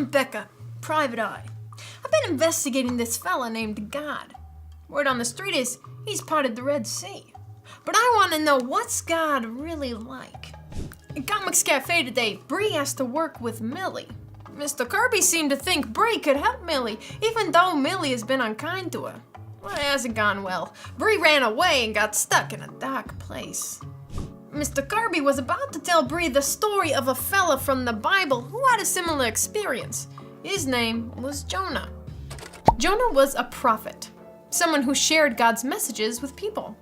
I'm Becca, Private Eye. I've been investigating this fella named God. Word on the street is he's parted the Red Sea. But I want to know, what's God really like? In Comics Cafe today, Bree has to work with Millie. Mr. Kirby seemed to think Bree could help Millie, even though Millie has been unkind to her. Well, it hasn't gone well. Bree ran away and got stuck in a dark place. Mr. Kirby was about to tell Bree the story of a fella from the Bible who had a similar experience. His name was Jonah. Jonah was a prophet, someone who shared God's messages with people.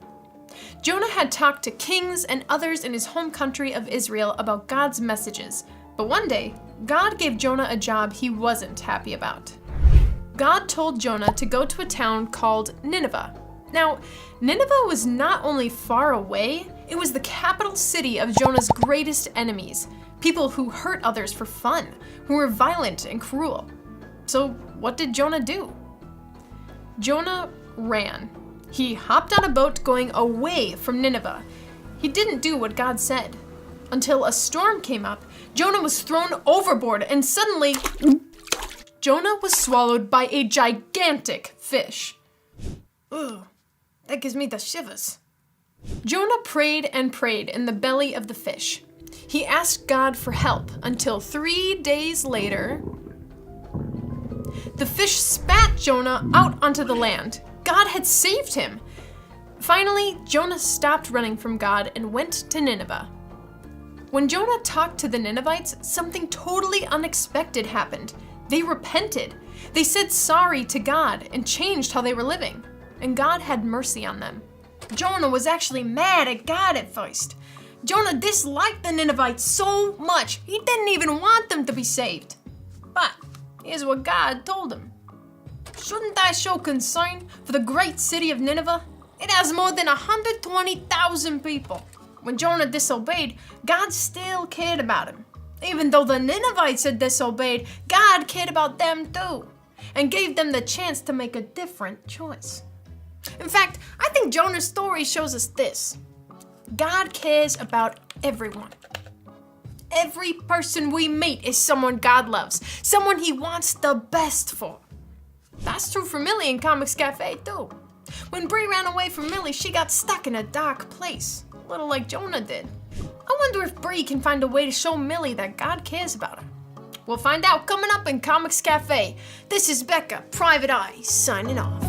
Jonah had talked to kings and others in his home country of Israel about God's messages, but one day, God gave Jonah a job he wasn't happy about. God told Jonah to go to a town called Nineveh. Now, Nineveh was not only far away, it was the capital city of Jonah's greatest enemies, people who hurt others for fun, who were violent and cruel. So what did Jonah do? Jonah ran. He hopped on a boat going away from Nineveh. He didn't do what God said. Until a storm came up, Jonah was thrown overboard and suddenly, Jonah was swallowed by a gigantic fish. Ugh, that gives me the shivers. Jonah prayed and prayed in the belly of the fish. He asked God for help until 3 days later, the fish spat Jonah out onto the land. God had saved him. Finally, Jonah stopped running from God and went to Nineveh. When Jonah talked to the Ninevites, something totally unexpected happened. They repented. They said sorry to God and changed how they were living. And God had mercy on them. Jonah was actually mad at God at first. Jonah disliked the Ninevites so much, he didn't even want them to be saved. But here's what God told him. Shouldn't I show concern for the great city of Nineveh? It has more than 120,000 people. When Jonah disobeyed, God still cared about him. Even though the Ninevites had disobeyed, God cared about them too, and gave them the chance to make a different choice. In fact, I think Jonah's story shows us this. God cares about everyone. Every person we meet is someone God loves, someone he wants the best for. That's true for Millie in Comics Cafe too. When Bree ran away from Millie, she got stuck in a dark place, a little like Jonah did. I wonder if Bree can find a way to show Millie that God cares about her. We'll find out coming up in Comics Cafe. This is Becca, Private Eye, signing off.